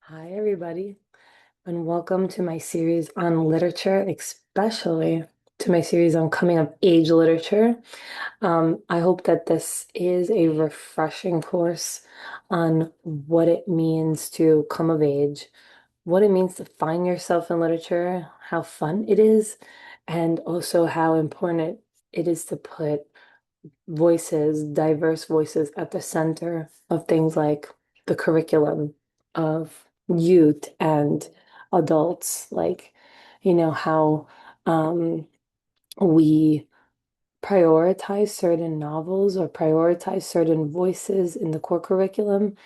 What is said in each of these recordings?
Hi, everybody, and welcome to my series on literature, especially to my series on coming of age literature. I hope that this is a refreshing course on what it means to come of age, what it means to find yourself in literature, how fun it is, and also how important it is to put voices, diverse voices at the center of things like the curriculum of youth and adults, like, how um, we prioritize certain novels or prioritize certain voices in the core curriculum,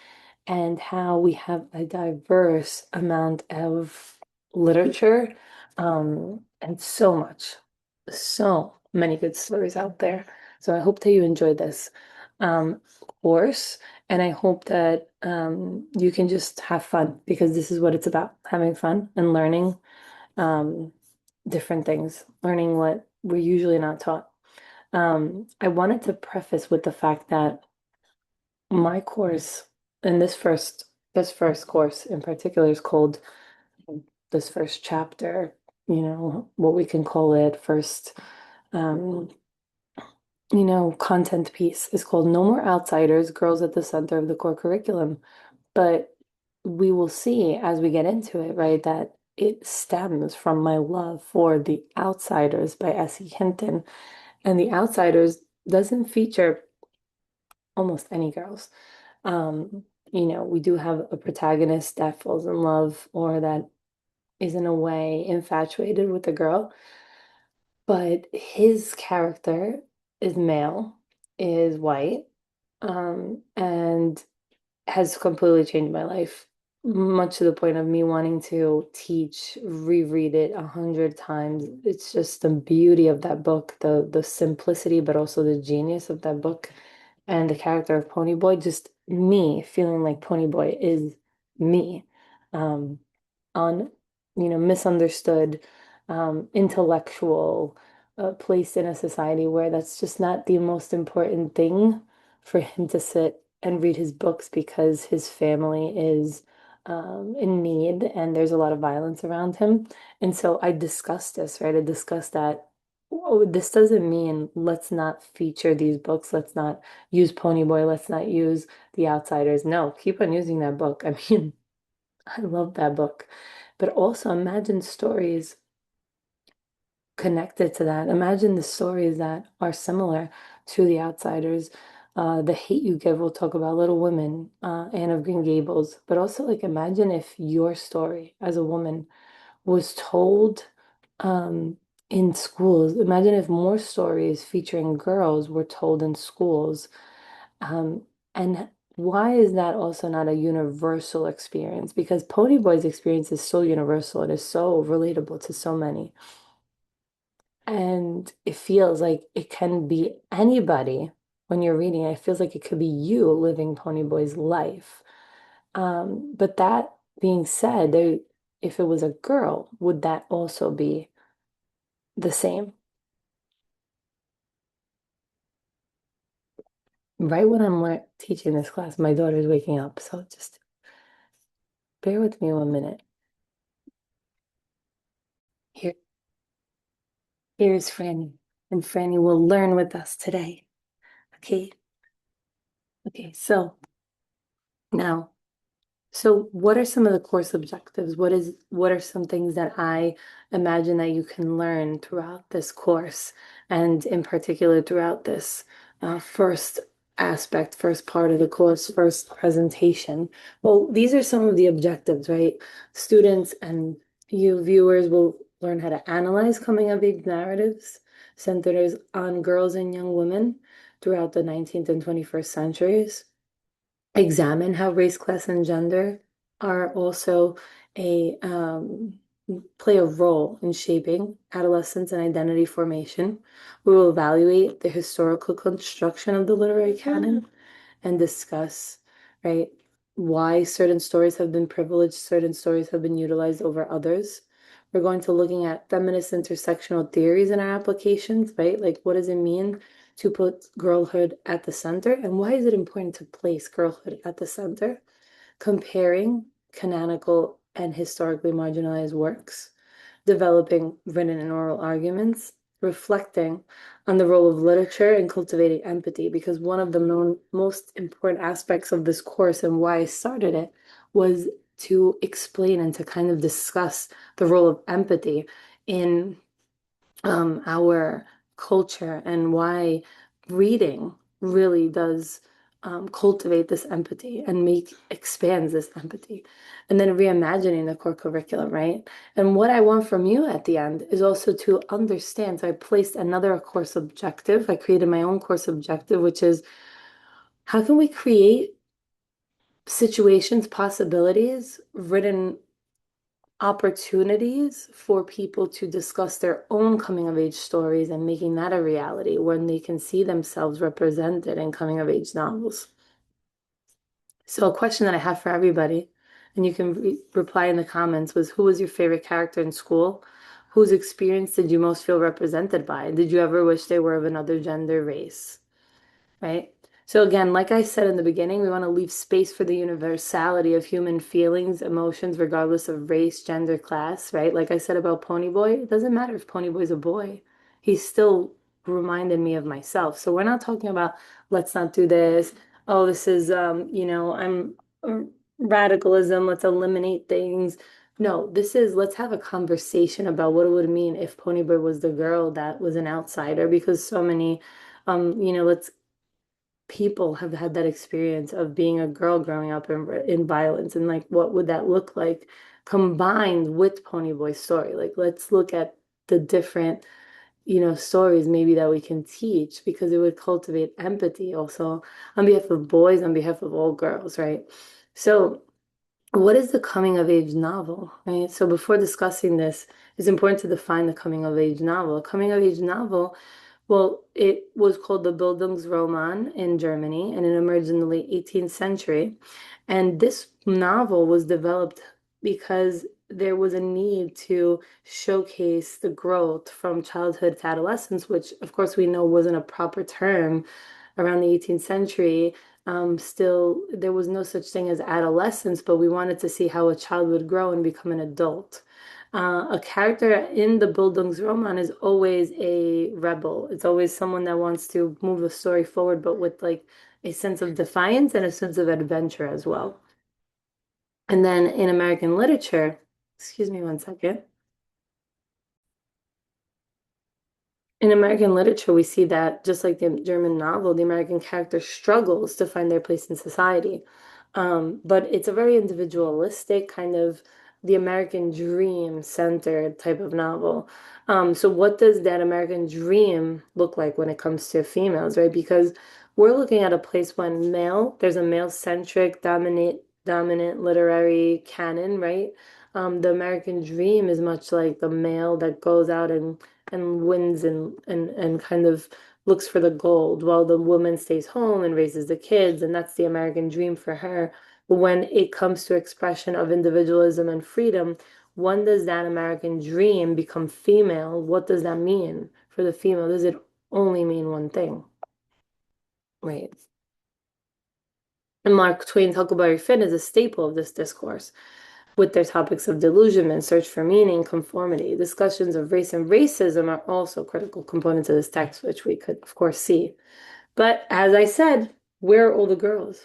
and how we have a diverse amount of literature, and so many good stories out there. So I hope that you enjoy this um, course, and I hope that you can just have fun because this is what it's about, having fun and learning um, different things, learning what we're usually not taught. I wanted to preface with the fact that my course and this first course in particular is called this first chapter, what we can call it first um, content piece is called No More Outsiders, Girls at the Center of the Core Curriculum. But we will see as we get into it, right, that it stems from my love for The Outsiders by S.E. Hinton. And The Outsiders doesn't feature almost any girls. We do have a protagonist that falls in love or that is in a way infatuated with a girl, but his character is male, is white, and has completely changed my life, much to the point of me wanting to teach, reread it 100 times. It's just the beauty of that book, the simplicity, but also the genius of that book and the character of Ponyboy, just me feeling like Ponyboy is me. Um, on, misunderstood, intellectual, placed in a society where that's just not the most important thing for him to sit and read his books because his family is in need and there's a lot of violence around him. And so I discussed this, right? I discussed that. Oh, this doesn't mean let's not feature these books. Let's not use Ponyboy. Let's not use The Outsiders. No, keep on using that book. I mean, I love that book. But also imagine stories connected to that. Imagine the stories that are similar to The Outsiders. The Hate You Give, we'll talk about Little Women, Anne of Green Gables. But also, like, imagine if your story as a woman was told um, in schools. Imagine if more stories featuring girls were told in schools. Um, and why is that also not a universal experience? Because Ponyboy's experience is so universal. It is so relatable to so many. And it feels like it can be anybody when you're reading it. It feels like it could be you living Ponyboy's life. But that being said, if it was a girl, would that also be the same? Right when I'm teaching this class, my daughter's waking up. So just bear with me 1 minute. Here, here's Franny, and Franny will learn with us today. Okay. Okay. Now, so what are some of the course objectives? What are some things that I imagine that you can learn throughout this course, and in particular throughout this first aspect, first part of the course, first presentation? Well, these are some of the objectives, right? Students and you viewers will learn how to analyze coming of age narratives centered on girls and young women throughout the 19th and 21st centuries, examine how race, class, and gender are also a play a role in shaping adolescence and identity formation. We will evaluate the historical construction of the literary canon and discuss, right, why certain stories have been privileged, certain stories have been utilized over others. We're going to looking at feminist intersectional theories in our applications, right? Like, what does it mean to put girlhood at the center, and why is it important to place girlhood at the center? Comparing canonical and historically marginalized works, developing written and oral arguments, reflecting on the role of literature in cultivating empathy, because one of the most important aspects of this course and why I started it was to explain and to kind of discuss the role of empathy in our culture and why reading really does cultivate this empathy and make expands this empathy. And then reimagining the core curriculum, right? And what I want from you at the end is also to understand. So I placed another course objective. I created my own course objective, which is how can we create situations, possibilities, written opportunities for people to discuss their own coming of age stories and making that a reality when they can see themselves represented in coming of age novels. So, a question that I have for everybody, and you can reply in the comments, was who was your favorite character in school? Whose experience did you most feel represented by? Did you ever wish they were of another gender, race? Right? So again, like I said in the beginning, we want to leave space for the universality of human feelings, emotions, regardless of race, gender, class, right? Like I said about Ponyboy, it doesn't matter if Ponyboy's a boy. He still reminded me of myself. So we're not talking about let's not do this. Oh, this is I'm radicalism, let's eliminate things. No, this is let's have a conversation about what it would mean if Ponyboy was the girl that was an outsider because so many let's people have had that experience of being a girl growing up in violence and like what would that look like combined with Ponyboy's story. Like let's look at the different stories maybe that we can teach because it would cultivate empathy also on behalf of boys, on behalf of all girls, right? So what is the coming of age novel, right? So before discussing this, it's important to define the coming of age novel. A coming of age novel, well, it was called the Bildungsroman in Germany, and it emerged in the late 18th century. And this novel was developed because there was a need to showcase the growth from childhood to adolescence, which, of course, we know wasn't a proper term around the 18th century. Still, there was no such thing as adolescence, but we wanted to see how a child would grow and become an adult. A character in the Bildungsroman is always a rebel. It's always someone that wants to move the story forward, but with like a sense of defiance and a sense of adventure as well. And then in American literature, excuse me one second. In American literature, we see that just like the German novel, the American character struggles to find their place in society. But it's a very individualistic kind of the American dream centered type of novel. So what does that American dream look like when it comes to females, right? Because we're looking at a place when there's a male-centric dominant literary canon, right? The American dream is much like the male that goes out and wins and kind of looks for the gold while the woman stays home and raises the kids, and that's the American dream for her. But when it comes to expression of individualism and freedom, when does that American dream become female? What does that mean for the female? Does it only mean one thing? Right. And Mark Twain's Huckleberry Finn is a staple of this discourse with their topics of delusionment, search for meaning, conformity. Discussions of race and racism are also critical components of this text, which we could, of course, see. But as I said, where are all the girls?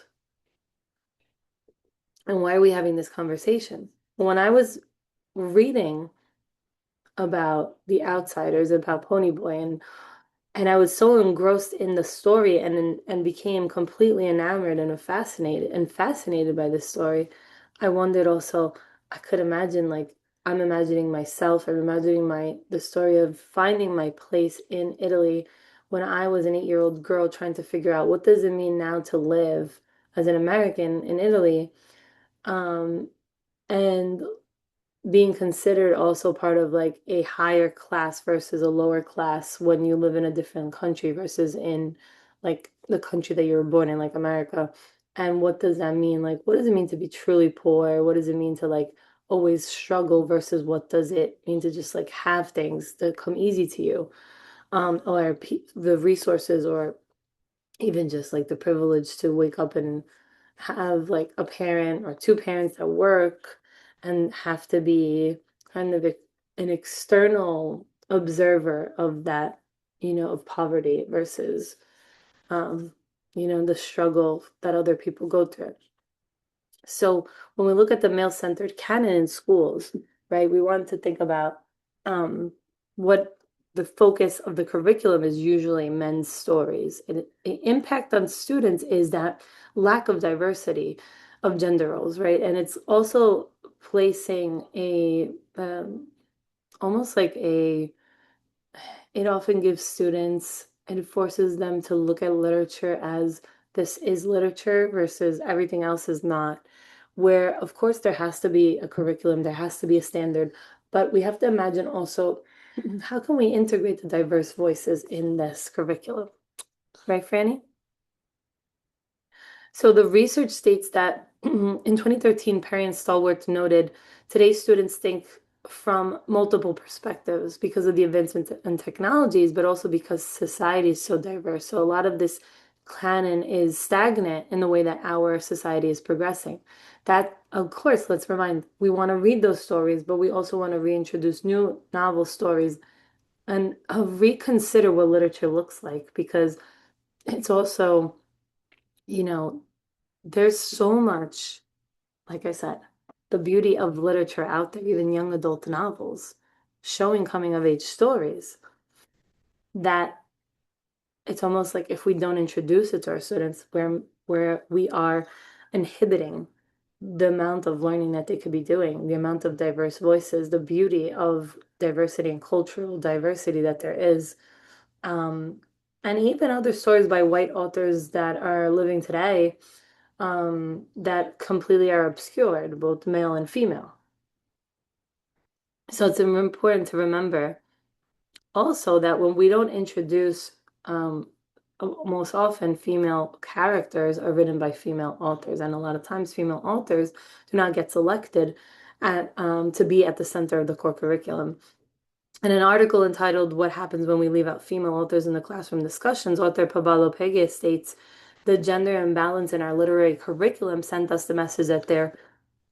And why are we having this conversation? When I was reading about The Outsiders, about Ponyboy, and I was so engrossed in the story and became completely enamored and fascinated by this story. I wondered also, I could imagine like I'm imagining myself, I'm imagining the story of finding my place in Italy when I was an 8-year-old girl trying to figure out what does it mean now to live as an American in Italy. Um, and being considered also part of like a higher class versus a lower class when you live in a different country versus in like the country that you were born in, like America. And what does that mean? Like, what does it mean to be truly poor? What does it mean to like always struggle versus what does it mean to just like have things that come easy to you? Or the resources or even just like the privilege to wake up have like a parent or two parents that work and have to be kind of an external observer of that, of poverty versus, um, the struggle that other people go through. So when we look at the male-centered canon in schools, right, we want to think about what the focus of the curriculum is usually men's stories. And the impact on students is that lack of diversity of gender roles, right? And it's also placing almost like it often gives students, and it forces them to look at literature as this is literature versus everything else is not. Where, of course, there has to be a curriculum, there has to be a standard, but we have to imagine also how can we integrate the diverse voices in this curriculum, right, Franny? So the research states that in 2013, Perry and Stallworth noted today's students think from multiple perspectives because of the advancements in technologies, but also because society is so diverse. So a lot of this canon is stagnant in the way that our society is progressing. That, of course, let's remind, we want to read those stories, but we also want to reintroduce new novel stories and reconsider what literature looks like because it's also, you know, there's so much, like I said, the beauty of literature out there, even young adult novels, showing coming of age stories, that it's almost like if we don't introduce it to our students, where we are inhibiting the amount of learning that they could be doing, the amount of diverse voices, the beauty of diversity and cultural diversity that there is. Um, and even other stories by white authors that are living today that completely are obscured, both male and female. So it's important to remember also that when we don't introduce, um, most often female characters are written by female authors, and a lot of times female authors do not get selected to be at the center of the core curriculum. In an article entitled What Happens When We Leave Out Female Authors in the Classroom Discussions, author Pablo Pege states, the gender imbalance in our literary curriculum sent us the message that there,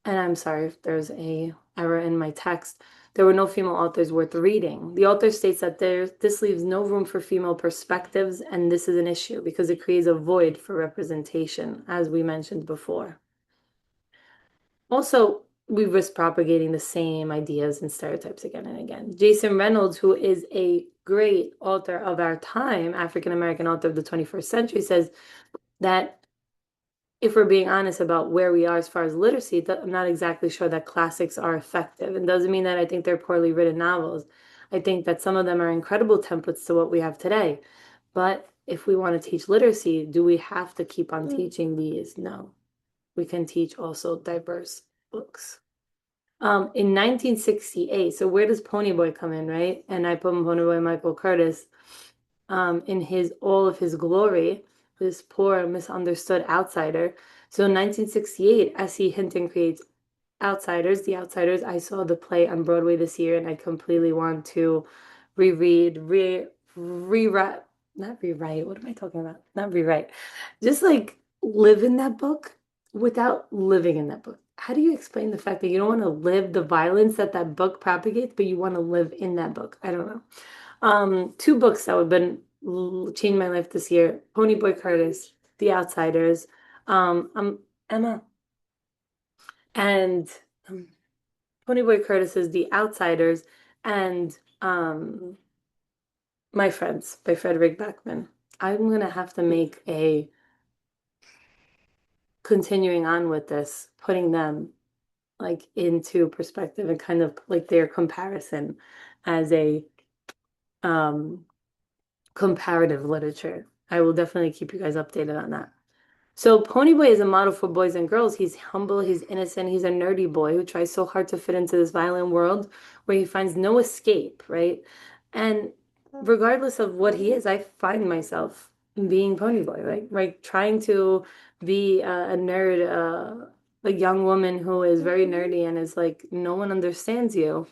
and I'm sorry if there's a error in my text, there were no female authors worth reading. The author states that this leaves no room for female perspectives, and this is an issue because it creates a void for representation, as we mentioned before. Also, we risk propagating the same ideas and stereotypes again and again. Jason Reynolds, who is a great author of our time, African American author of the 21st century, says that if we're being honest about where we are as far as literacy, I'm not exactly sure that classics are effective. And doesn't mean that I think they're poorly written novels. I think that some of them are incredible templates to what we have today. But if we want to teach literacy, do we have to keep on teaching these? No. We can teach also diverse books. In 1968, so where does Ponyboy come in, right? And I put Ponyboy Michael Curtis in his all of his glory, this poor misunderstood outsider. So in 1968, S.E. Hinton creates Outsiders, The Outsiders. I saw the play on Broadway this year, and I completely want to reread, rewrite, not rewrite. What am I talking about? Not rewrite. Just like live in that book without living in that book. How do you explain the fact that you don't want to live the violence that that book propagates, but you want to live in that book? I don't know. Two books that have been changed my life this year: Ponyboy Curtis, The Outsiders. I'm Emma, and um, Ponyboy Curtis is The Outsiders, and My Friends by Frederick Backman. I'm gonna have to make a continuing on with this, putting them like into perspective and kind of like their comparison as a um comparative literature. I will definitely keep you guys updated on that. So Ponyboy is a model for boys and girls. He's humble, he's innocent, he's a nerdy boy who tries so hard to fit into this violent world where he finds no escape, right? And regardless of what he is, I find myself being Ponyboy, like trying to be a nerd, a young woman who is very nerdy and is like, no one understands you.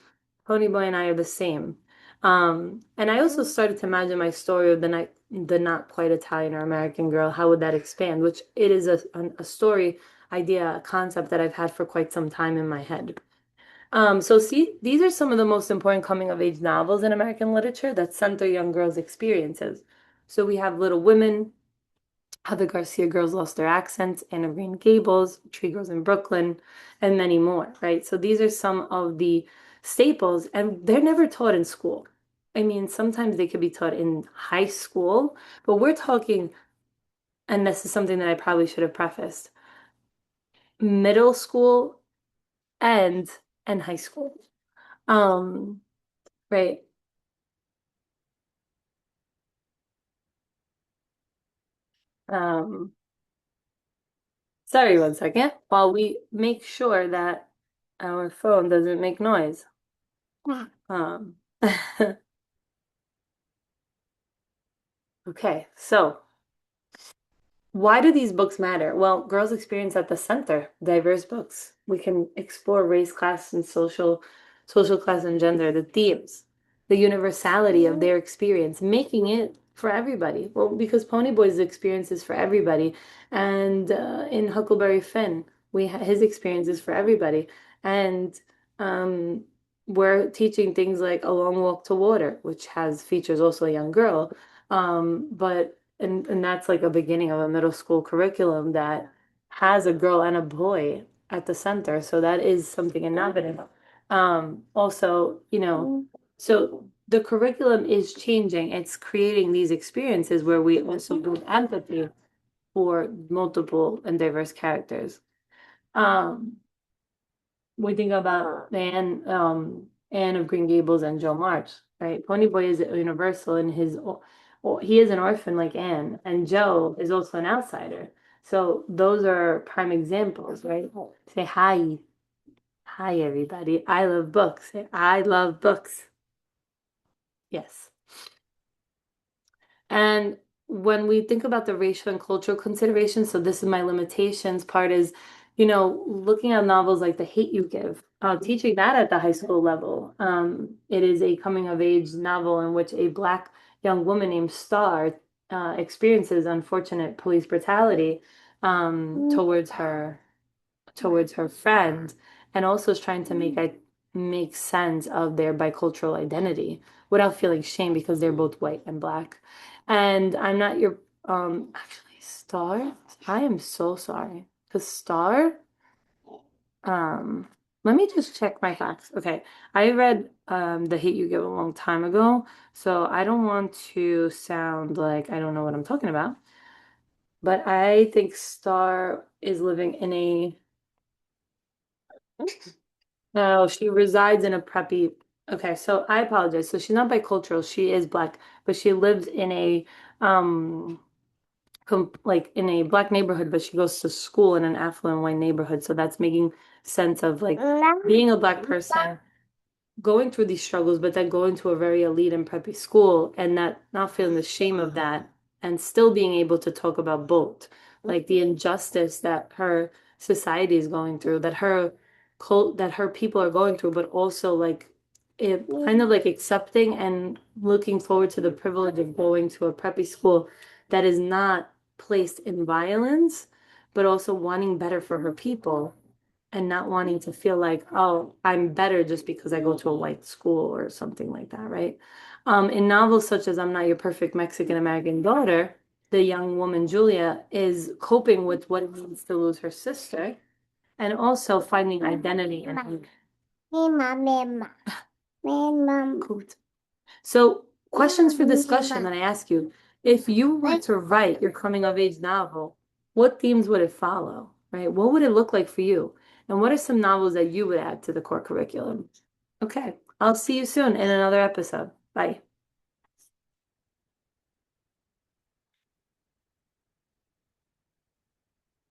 Ponyboy and I are the same. And I also started to imagine my story of the not quite Italian or American girl. How would that expand? Which it is a story idea, a concept that I've had for quite some time in my head. So see, these are some of the most important coming of age novels in American literature that center young girls' experiences. So we have Little Women, How the Garcia Girls Lost Their Accents, Anne of Green Gables, Tree Girls in Brooklyn, and many more, right? So these are some of the staples, and they're never taught in school. I mean, sometimes they could be taught in high school, but we're talking, and this is something that I probably should have prefaced, middle school and and high school. Um, right. Um, Sorry, one second. While we make sure that our phone doesn't make noise. Um, okay, so why do these books matter? Well, girls' experience at the center, diverse books. We can explore race, class, and social class and gender, the themes, the universality of their experience, making it for everybody. Well, because Ponyboy's experience is for everybody, and in Huckleberry Finn, his experience is for everybody, and um, we're teaching things like A Long Walk to Water, which has features also a young girl, but and that's like a beginning of a middle school curriculum that has a girl and a boy at the center. So that is something innovative. Also, so the curriculum is changing. It's creating these experiences where we also build empathy for multiple and diverse characters. Um, we think about Anne of Green Gables and Joe March, right? Ponyboy is universal in he is an orphan like Anne, and Joe is also an outsider. So those are prime examples, right? Say hi, hi everybody. I love books. Say I love books. Yes. And when we think about the racial and cultural considerations, so this is my limitations part is, looking at novels like The Hate You Give, teaching that at the high school level. It is a coming of age novel in which a Black young woman named Star experiences unfortunate police brutality towards her friend, and also is trying to make sense of their bicultural identity without feeling shame because they're both white and black. And I'm not your actually Star. I am so sorry. Because Star, um, let me just check my facts. Okay. I read The Hate You Give a long time ago, so I don't want to sound like I don't know what I'm talking about. But I think Star is living in a no, she resides in a preppy. Okay, so I apologize. So she's not bicultural. She is black, but she lives in a um like in a black neighborhood, but she goes to school in an affluent white neighborhood. So that's making sense of like being a black person going through these struggles, but then going to a very elite and preppy school and not feeling the shame of that and still being able to talk about both, like the injustice that her society is going through, that her people are going through, but also like it kind of like accepting and looking forward to the privilege of going to a preppy school that is not placed in violence, but also wanting better for her people and not wanting to feel like, oh, I'm better just because I go to a white school or something like that, right? In novels such as I'm Not Your Perfect Mexican American Daughter, the young woman Julia is coping with what it means to lose her sister and also finding identity in her. Good. So, questions for discussion that I ask you. If you were to write your coming of age novel, what themes would it follow, right? What would it look like for you? And what are some novels that you would add to the core curriculum? Okay, I'll see you soon in another episode. Bye.